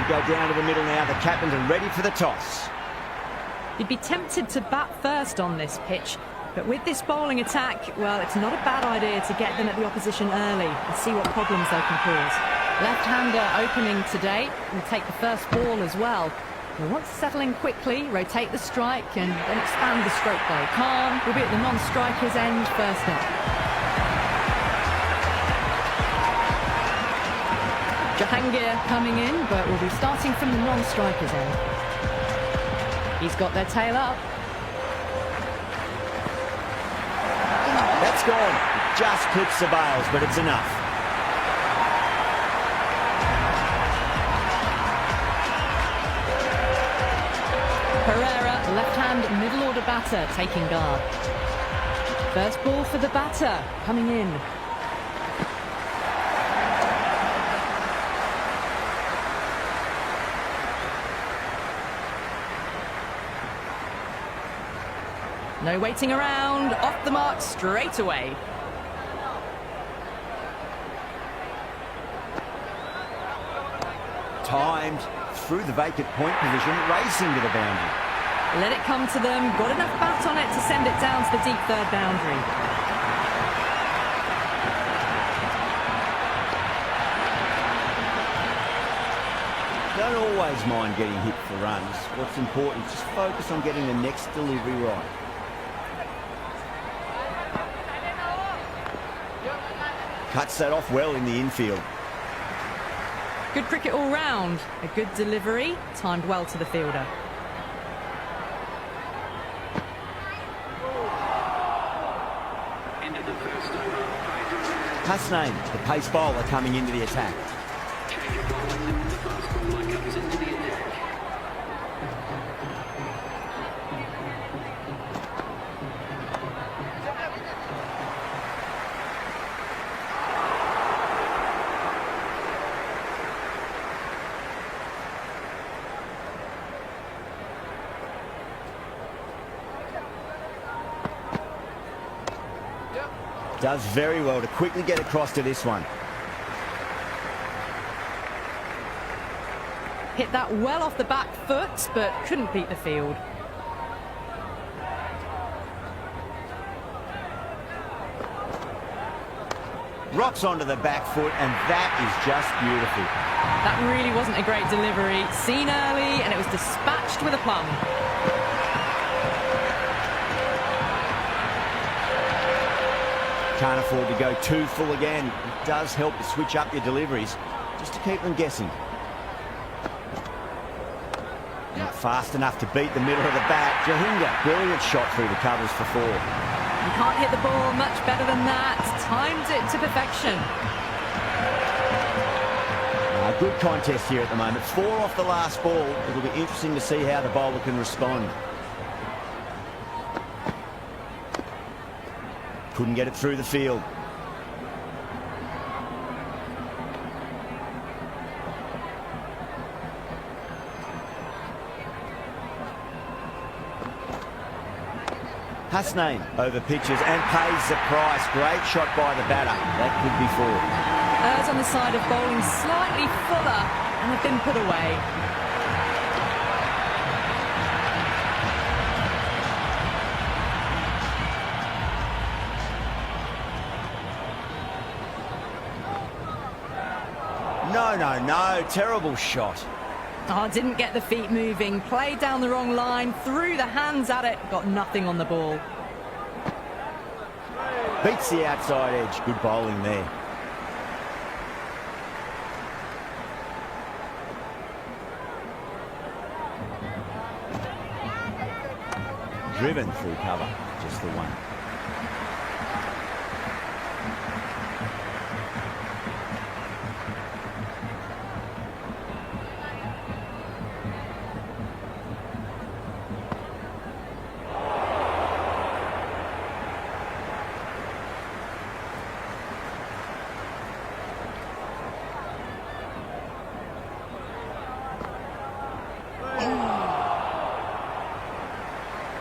go down to the middle now. The captains are ready for the toss. You'd be tempted to bat first on this pitch, but with this bowling attack, well, it's not a bad idea to get them at the opposition early and see what problems they can cause. Left-hander opening today will take the first ball as well. We'll want to settle in quickly, rotate the strike and then expand the stroke play. Khan will be at the non-striker's end first up. Jahangir coming in, but will be starting from the non-striker's end. He's got their tail up. That's gone. It just clips the bails, but it's enough. Pereira, left-hand middle order batter, taking guard. First ball for the batter, coming in. No waiting around, off the mark straight away. Timed through the vacant point position, racing to the boundary. Let it come to them, got enough bat on it to send it down to the deep third boundary. Don't always mind getting hit for runs. What's important is just focus on getting the next delivery right. Cuts that off well in the infield. Good cricket all round. A good delivery, timed well to the fielder. Hasnain, the pace bowler, coming into the attack. Does very well to quickly get across to this one. Hit that well off the back foot, but couldn't beat the field. Rocks onto the back foot, and that is just beautiful. That really wasn't a great delivery. Seen early, and it was dispatched with a plum. Can't afford to go too full again. It does help to switch up your deliveries, just to keep them guessing. Not fast enough to beat the middle of the bat. Jahangir, brilliant shot through the covers for four. You can't hit the ball much better than that. Timed it to perfection. Good contest here at the moment. 4 off the last ball. It'll be interesting to see how the bowler can respond. Couldn't get it through the field. Hasnain over pitches and pays the price. Great shot by the batter. That could be 4. Errs on the side of bowling slightly fuller and have been put away. No. Terrible shot. Oh, didn't get the feet moving. Played down the wrong line. Threw the hands at it. Got nothing on the ball. Beats the outside edge. Good bowling there. Driven through cover. Just the one.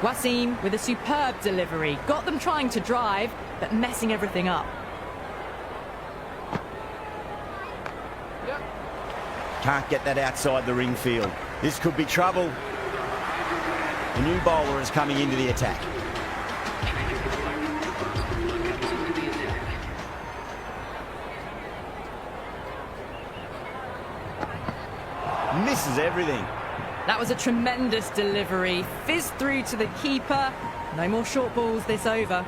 Wasim with a superb delivery. Got them trying to drive, but messing everything up. Can't get that outside the ring field. This could be trouble. The new bowler is coming into the attack. Misses everything. That was a tremendous delivery. Fizzed through to the keeper. No more short balls this over.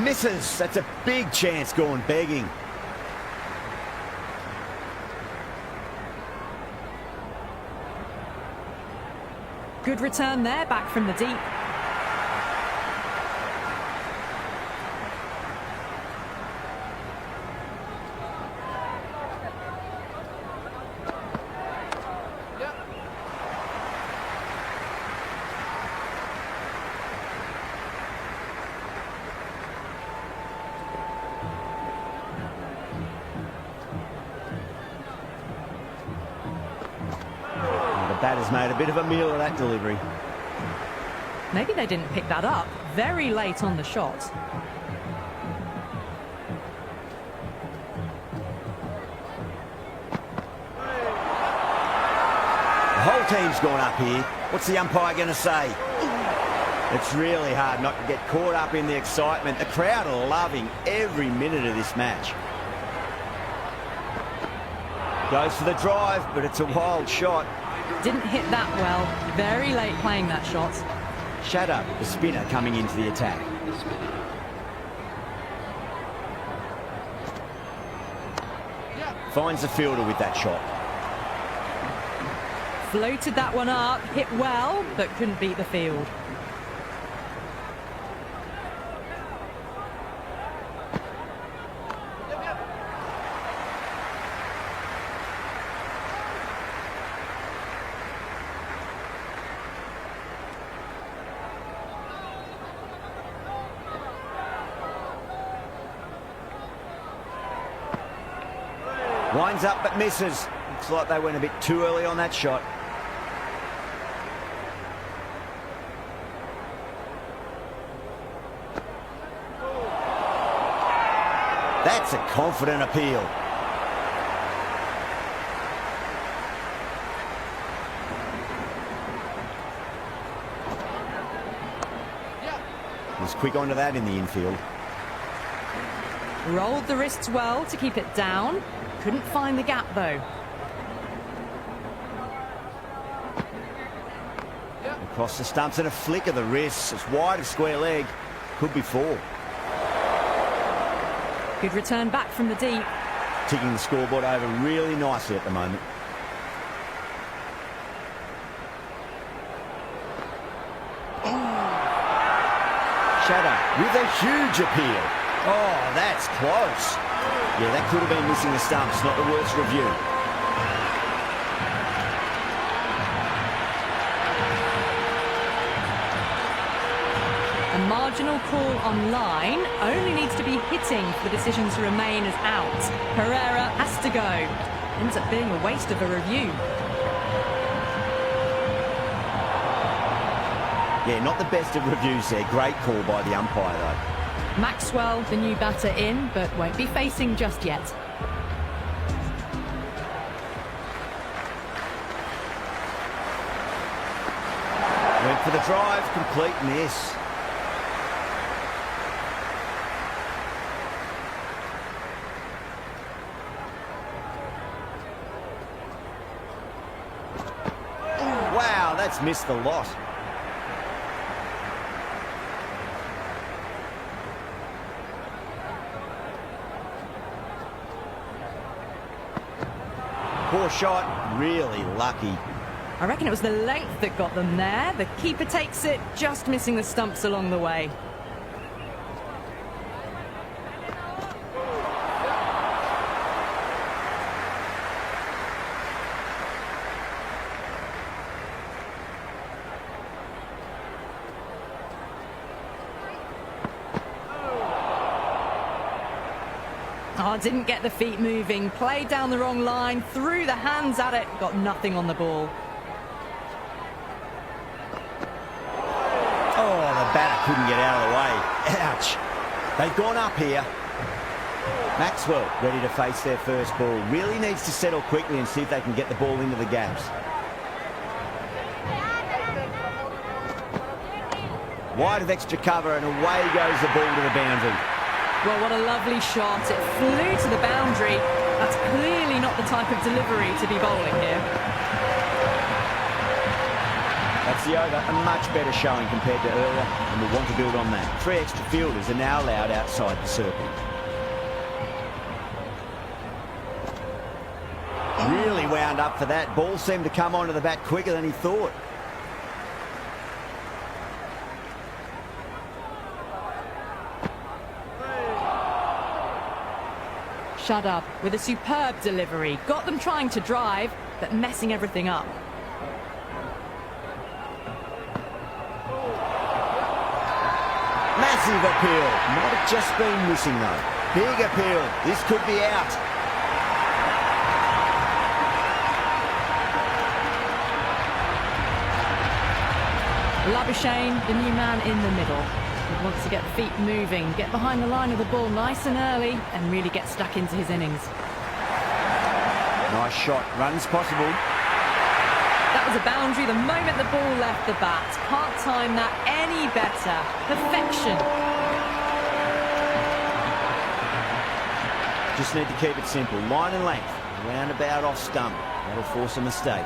Misses. That's a big chance going begging. Good return there, back from the deep. Batter's made a bit of a meal of that delivery. Maybe they didn't pick that up. Very late on the shot. The whole team's gone up here. What's the umpire going to say? It's really hard not to get caught up in the excitement. The crowd are loving every minute of this match. Goes for the drive, but it's a wild shot. Didn't hit that well. Very late playing that shot. Shadow, the spinner, coming into the attack. Finds the fielder with that shot. Floated that one up, hit well, but couldn't beat the field. Winds up but misses. Looks like they went a bit too early on that shot. That's a confident appeal. Was quick onto that in the infield. Rolled the wrists well to keep it down. Couldn't find the gap though. Across the stumps and a flick of the wrists. It's wide of square leg. Could be 4. Good return back from the deep. Ticking the scoreboard over really nicely at the moment. Shadow with a huge appeal. Oh, that's close. Yeah, that could have been missing the stumps. Not the worst review. A marginal call on line only needs to be hitting for the decision to remain as out. Pereira has to go. Ends up being a waste of a review. Yeah, not the best of reviews there. Great call by the umpire, though. Maxwell, the new batter in, but won't be facing just yet. Went for the drive, complete miss. Wow, that's missed the lot. Poor shot, really lucky. I reckon it was the length that got them there. The keeper takes it, just missing the stumps along the way. Oh, didn't get the feet moving. Played down the wrong line, threw the hands at it, got nothing on the ball. Oh, the batter couldn't get out of the way. Ouch. They've gone up here. Maxwell ready to face their first ball. Really needs to settle quickly and see if they can get the ball into the gaps. Wide of extra cover and away goes the ball to the boundary. Well, what a lovely shot. It flew to the boundary. That's clearly not the type of delivery to be bowling here. That's the over. A much better showing compared to earlier, and we want to build on that. 3 extra fielders are now allowed outside the circle. Really wound up for that. Ball seemed to come onto the bat quicker than he thought. Shut up with a superb delivery. Got them trying to drive, but messing everything up. Massive appeal. Might have just been missing though. Big appeal. This could be out. Labuschagne, the new man in the middle. He wants to get the feet moving, get behind the line of the ball nice and early, and really get stuck into his innings. Nice shot. Runs possible. That was a boundary the moment the ball left the bat. Can't time that any better. Perfection. Just need to keep it simple. Line and length. Roundabout off stump. That'll force a mistake.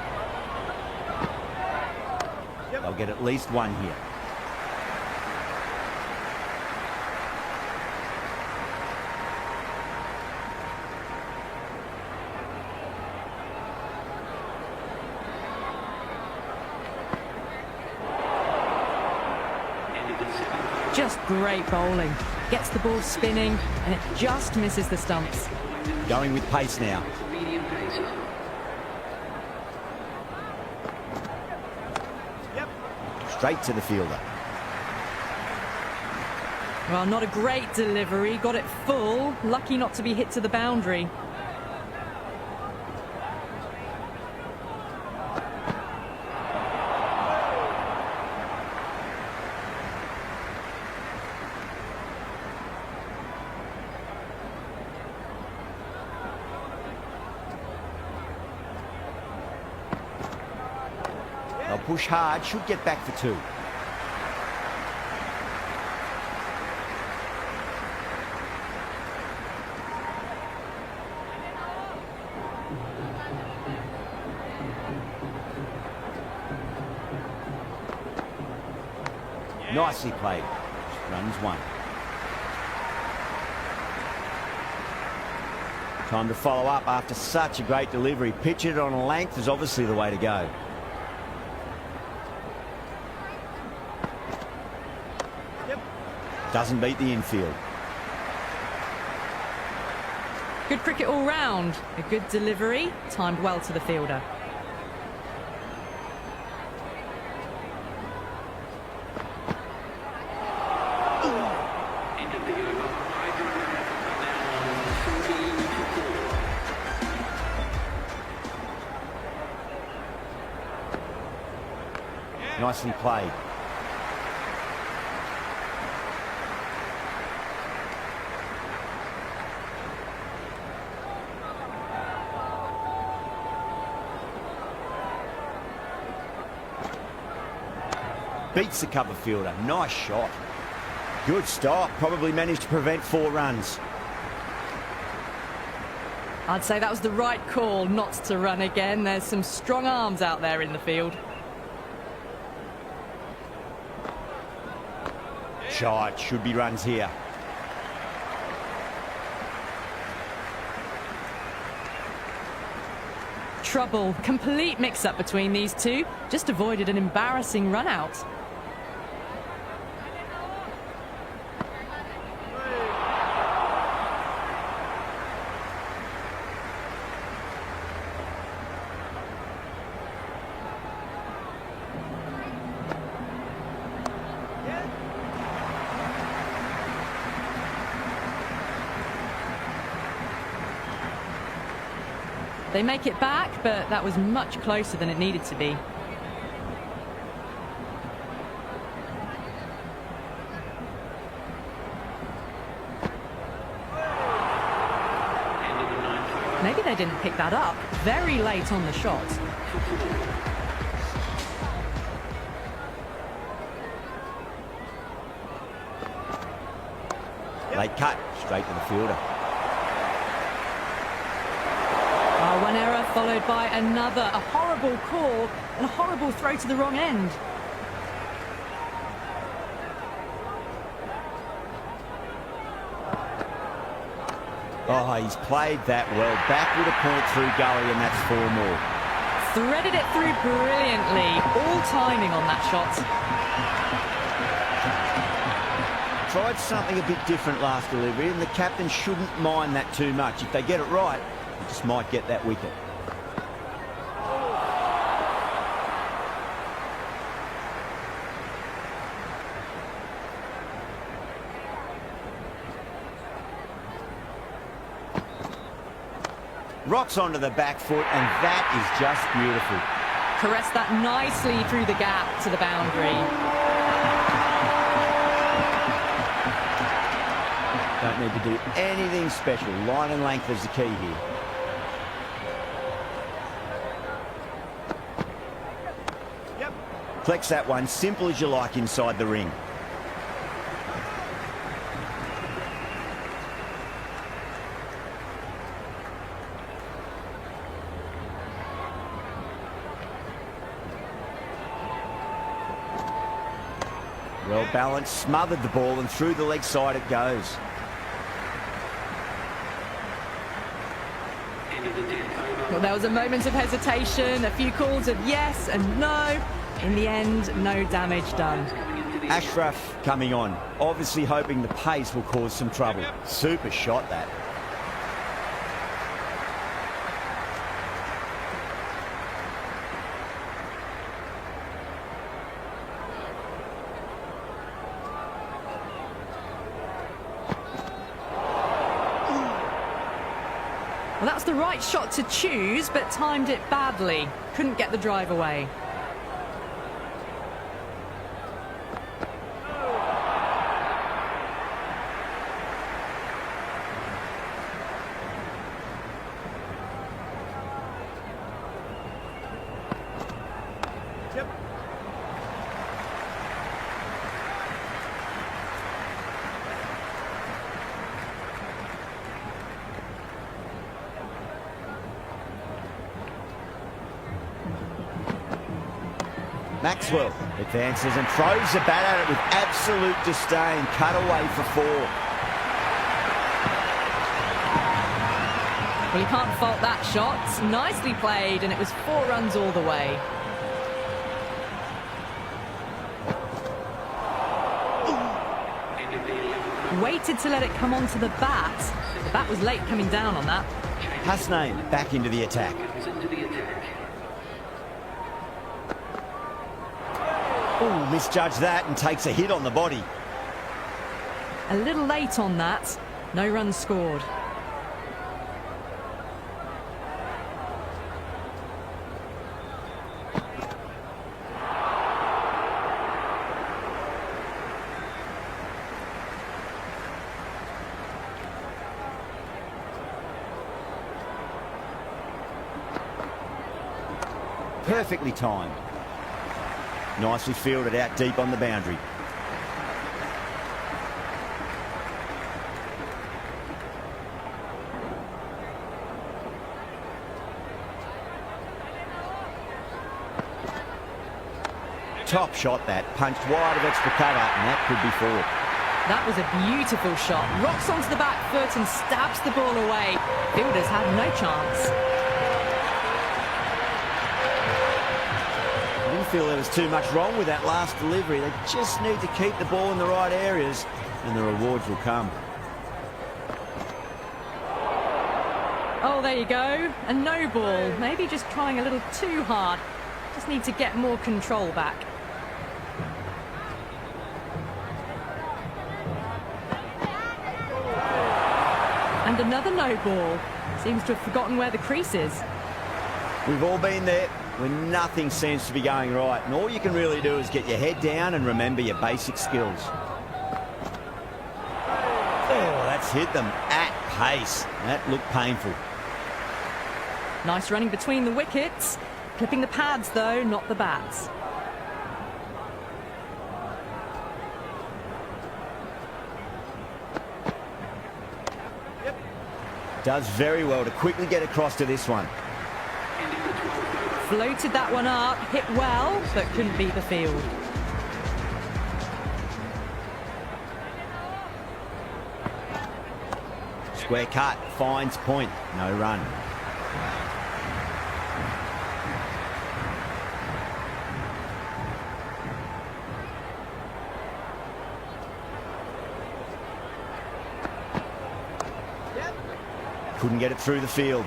They'll get at least one here. Just great bowling. Gets the ball spinning, and it just misses the stumps. Going with pace now. Straight to the fielder. Well, not a great delivery. Got it full. Lucky not to be hit to the boundary. They'll push hard, should get back for 2. Nicely played. Runs 1. Time to follow up after such a great delivery. Pitch it on a length is obviously the way to go. Doesn't beat the infield. Good cricket all round. A good delivery, timed well to the fielder. Nicely played. Beats the cover fielder. Nice shot. Good stop. Probably managed to prevent 4 runs. I'd say that was the right call not to run again. There's some strong arms out there in the field. Shot. Should be runs here. Trouble. Complete mix-up between these two. Just avoided an embarrassing run-out. They make it back, but that was much closer than it needed to be. Maybe they didn't pick that up. Very late on the shot. Late cut, straight to the fielder. Oh, one error followed by another. A horrible call and a horrible throw to the wrong end. Oh, he's played that well. Back with a point through gully, and that's 4 more. Threaded it through brilliantly. All timing on that shot. Tried something a bit different last delivery, and the captain shouldn't mind that too much. If they get it right, they just might get that wicket. Rocks onto the back foot, and that is just beautiful. Caressed that nicely through the gap to the boundary. Don't need to do anything special. Line and length is the key here. Yep. Flex that one, simple as you like inside the ring. Well balanced, smothered the ball, and through the leg side it goes. Well, there was a moment of hesitation, a few calls of yes and no. In the end, no damage done. Ashraf coming on, obviously hoping the pace will cause some trouble. Super shot, that. Well, that's the right shot to choose, but timed it badly. Couldn't get the drive away. Maxwell advances and throws the bat at it with absolute disdain. Cut away for 4. Well, you can't fault that shot. Nicely played, and it was 4 runs all the way. Waited to let it come onto the bat. The bat was late coming down on that. Hasnain back into the attack. Oh, misjudged that and takes a hit on the body. A little late on that. No runs scored. Perfectly timed. Nicely fielded out deep on the boundary. Top shot that. Punched wide of extra cover, and that could be 4. That was a beautiful shot. Rocks onto the back foot and stabs the ball away. Fielders had no chance. I didn't feel there was too much wrong with that last delivery. They just need to keep the ball in the right areas, and the rewards will come. Oh, there you go. A no ball. Maybe just trying a little too hard. Just need to get more control back. And another no ball. Seems to have forgotten where the crease is. We've all been there when nothing seems to be going right, and all you can really do is get your head down and remember your basic skills. Oh, that's hit them at pace. That looked painful. Nice running between the wickets. Clipping the pads, though, not the bats. Does very well to quickly get across to this one. Floated that one up, hit well, but couldn't beat the field. Square cut, finds point, no run. Couldn't get it through the field.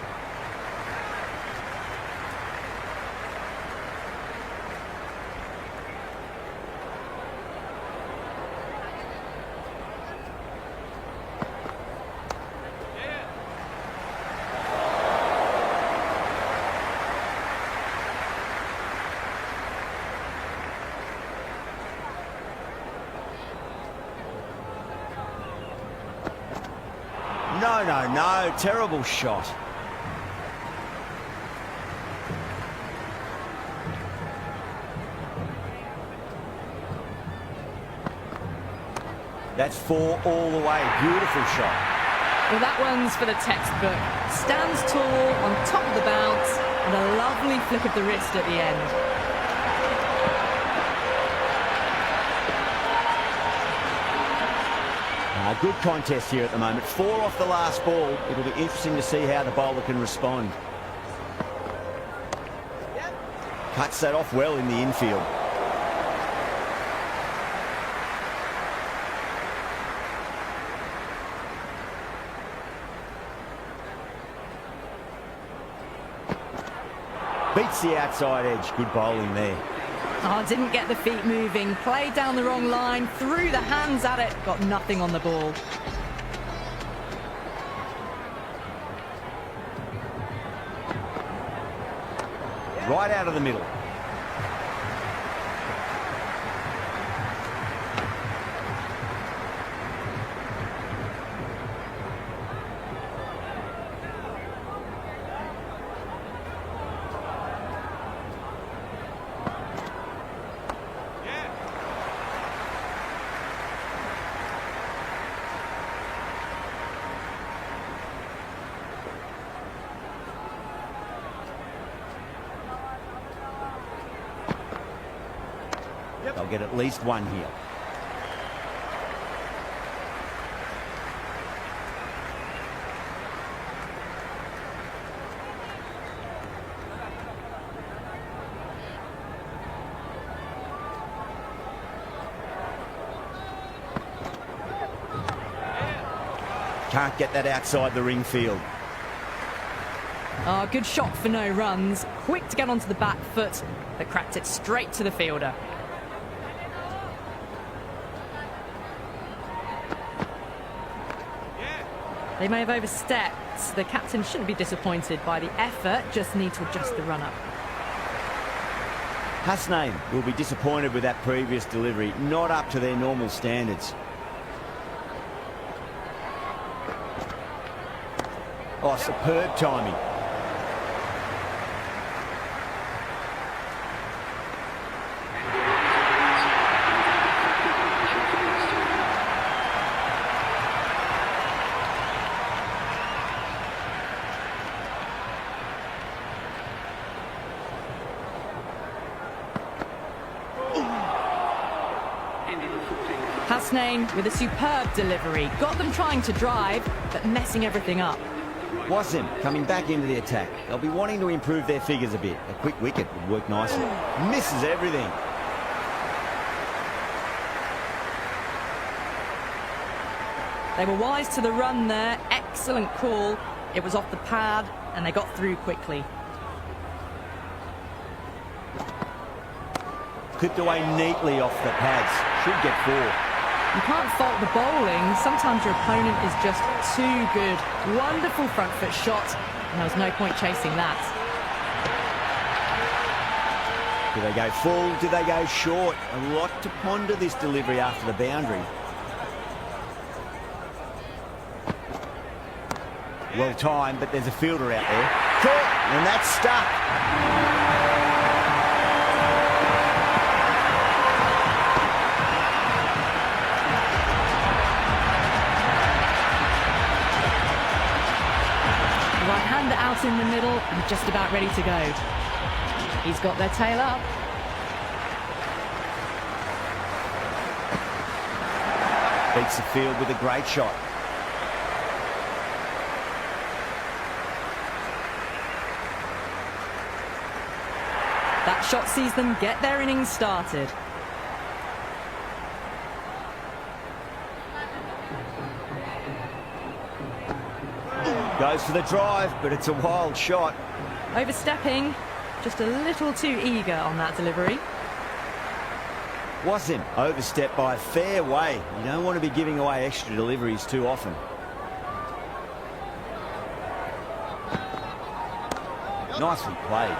No, terrible shot. That's 4 all the way. Beautiful shot. Well, that one's for the textbook. Stands tall on top of the bounce and a lovely flick of the wrist at the end. Good contest here at the moment. 4 off the last ball. It'll be interesting to see how the bowler can respond. Cuts that off well in the infield. Beats the outside edge. Good bowling there. Oh, didn't get the feet moving. Played down the wrong line, threw the hands at it, got nothing on the ball. Right out of the middle. They'll get at least one here. Can't get that outside the ring field. Oh, good shot for no runs. Quick to get onto the back foot, but cracked it straight to the fielder. They may have overstepped. The captain shouldn't be disappointed by the effort, just need to adjust the run-up. Hasnain will be disappointed with that previous delivery, not up to their normal standards. Oh, superb timing. Hasnain with a superb delivery. Got them trying to drive, but messing everything up. Wasim coming back into the attack. They'll be wanting to improve their figures a bit. A quick wicket would work nicely. Misses everything. They were wise to the run there. Excellent call. It was off the pad, and they got through quickly. Clipped away neatly off the pads. Should get 4. You can't fault the bowling. Sometimes your opponent is just too good. Wonderful front foot shot, and there was no point chasing that. Do they go full? Do they go short? A lot to ponder this delivery after the boundary. Well timed, but there's a fielder out there. caught, and that's stuck. Right-hander out in the middle and just about ready to go. He's got their tail up. Beats the field with a great shot. That shot sees them get their innings started. Goes for the drive, but it's a wild shot. Overstepping, just a little too eager on that delivery. Was him overstepped by a fair way. You don't want to be giving away extra deliveries too often. Nicely played.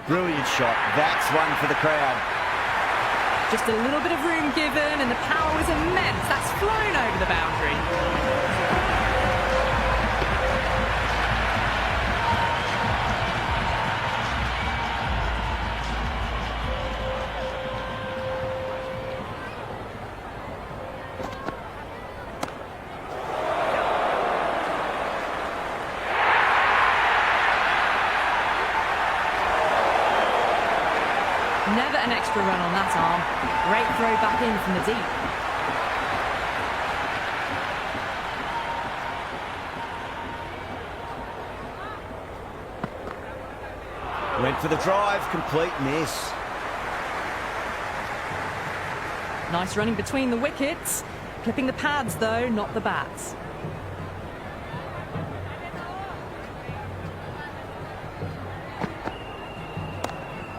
Brilliant shot. That's one for the crowd. Just a little bit of room given and the power was immense. That's flown over the boundary. Never an extra run on that arm. Great throw back in from the deep. Went for the drive, complete miss. Nice running between the wickets. Clipping the pads though, not the bats.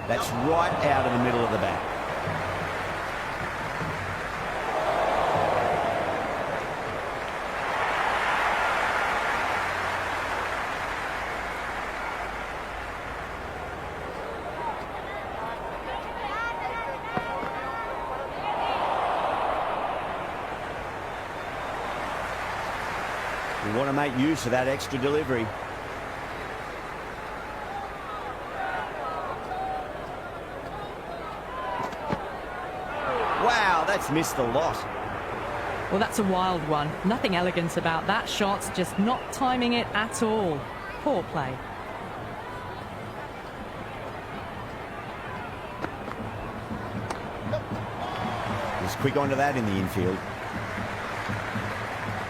That's right out of the middle of the bat. We want to make use of that extra delivery. Wow, that's missed a lot. Well, that's a wild one. Nothing elegant about that shot, just not timing it at all. Poor play. He's quick onto that in the infield.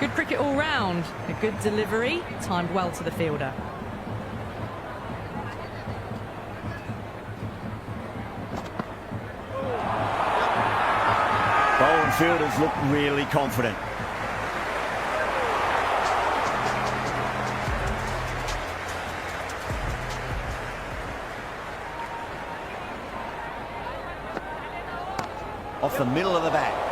Good cricket all round. A good delivery, timed well to the fielder. Bowling fielders look really confident. Off the middle of the bat.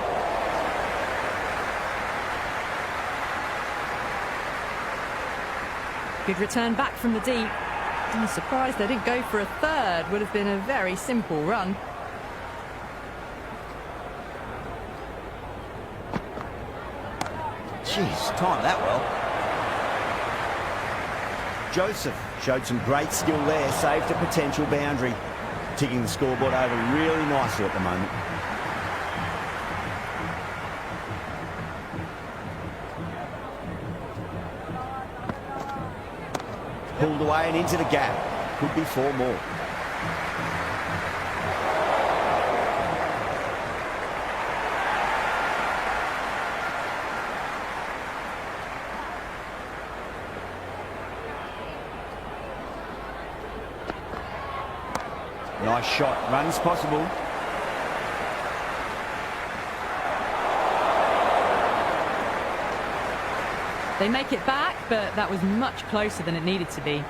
Good return back from the deep. I'm surprised they didn't go for a third. Would have been a very simple run. Jeez, timed that well. Joseph showed some great skill there, saved a potential boundary. Ticking the scoreboard over really nicely at the moment. Pulled away and into the gap. Could be 4 more. Nice shot. Runs possible. They make it back, but that was much closer than it needed to be.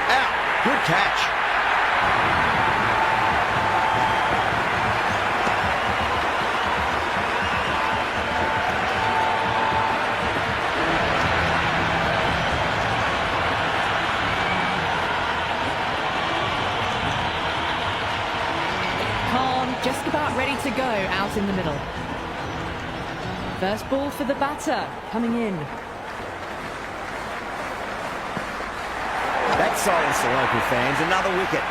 Out. Good catch. ready to go out in the middle. First ball for the batter, coming in. That silenced the local fans. Another wicket.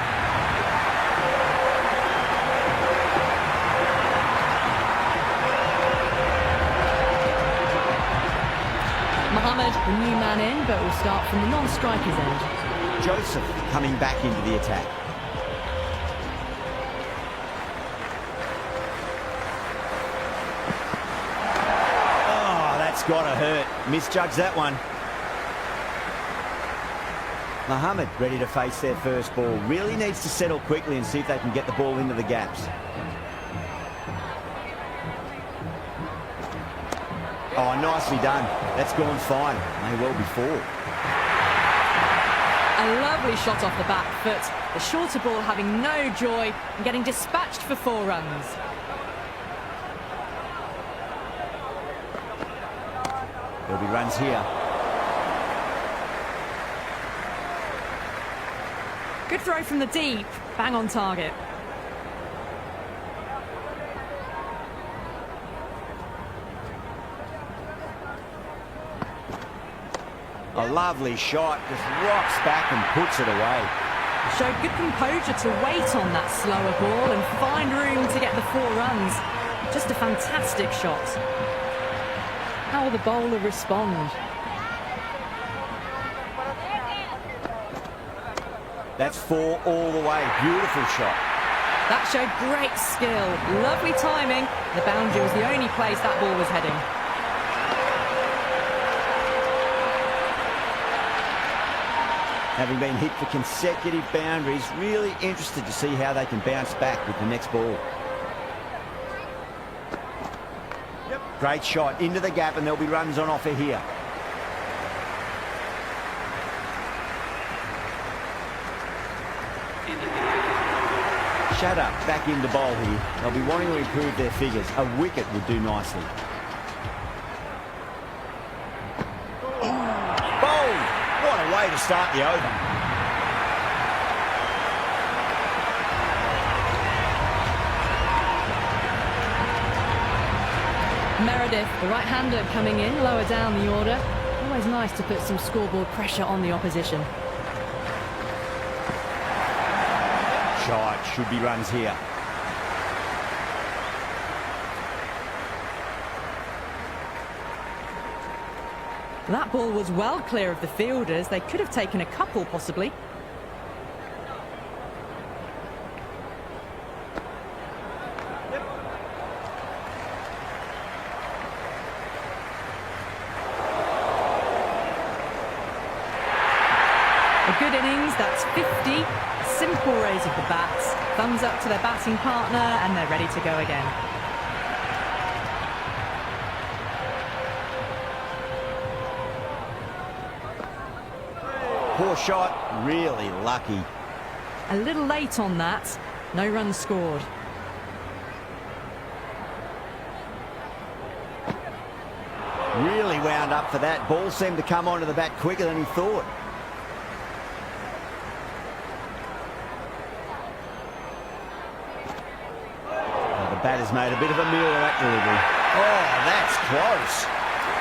Mohammed, the new man in, but will start from the non-striker's end. Joseph coming back into the attack. Oh, that's got to hurt. Misjudged that one. Mohammed ready to face their first ball. Really needs to settle quickly and see if they can get the ball into the gaps. Oh, nicely done. That's gone fine. May well be four. A lovely shot off the back foot. The shorter ball having no joy and getting dispatched for 4 runs. There'll be runs here. Good throw from the deep. Bang on target. A lovely shot, just rocks back and puts it away. Showed good composure to wait on that slower ball and find room to get the 4 runs. Just a fantastic shot. How will the bowler respond? That's 4 all the way. Beautiful shot. That showed great skill. Lovely timing. The boundary was the only place that ball was heading. Having been hit for consecutive boundaries, really interested to see how they can bounce back with the next ball. Yep. Great shot into the gap, and there'll be runs on offer here. Shatter back into bowl here. They'll be wanting to improve their figures. A wicket would do nicely. Bowled! What a way to start the over. Meredith, the right-hander, coming in lower down the order. Always nice to put some scoreboard pressure on the opposition. Shot, should be runs here. That ball was well clear of the fielders. They could have taken a couple, possibly. A good innings, that's 50. Simple raise of the bats. Thumbs up to their batting partner, and they're ready to go again. Poor shot, really lucky. A little late on that. No runs scored. Really wound up for that. Ball seemed to come onto the bat quicker than he thought. The batter's made a bit of a meal of that delivery. Oh, that's close.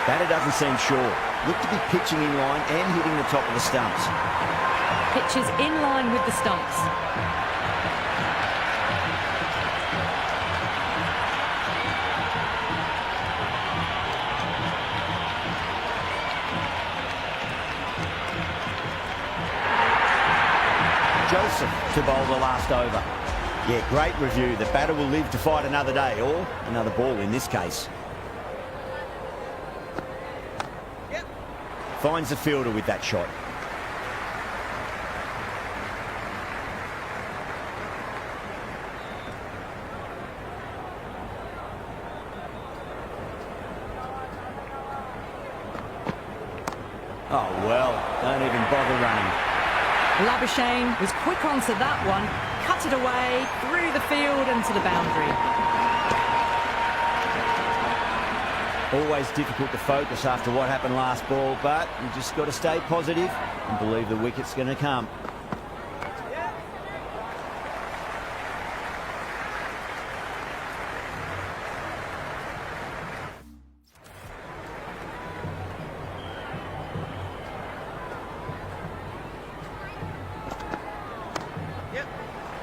Batter doesn't seem sure. Looked to be pitching in line and hitting the top of the stumps. Pitches in line with the stumps. Joseph to bowl the last over. Yeah, great review. The batter will live to fight another day, or another ball in this case. Finds the fielder with that shot. Oh, well, don't even bother running. Labuschagne was quick onto that one, cut it away, through the field and to the boundary. Always difficult to focus after what happened last ball, but you just got to stay positive and believe the wicket's going to come.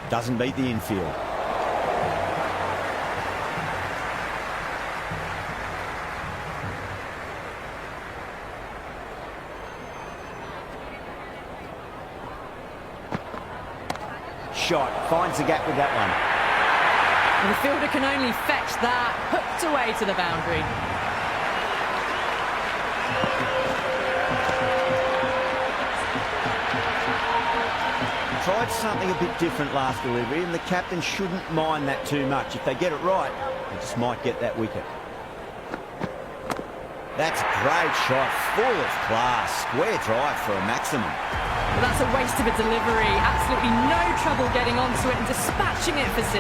Doesn't beat the infield. Shot, finds the gap with that one. And the fielder can only fetch that, hooked away to the boundary. Tried something a bit different last delivery, and the captain shouldn't mind that too much. If they get it right, they just might get that wicket. That's a great shot, full of class. Square drive for a maximum. But that's a waste of a delivery. Absolutely no trouble getting onto it and dispatching it for 6.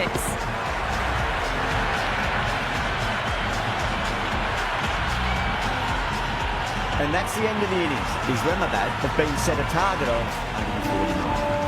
And that's the end of the innings. Islamabad have been set a target of 149.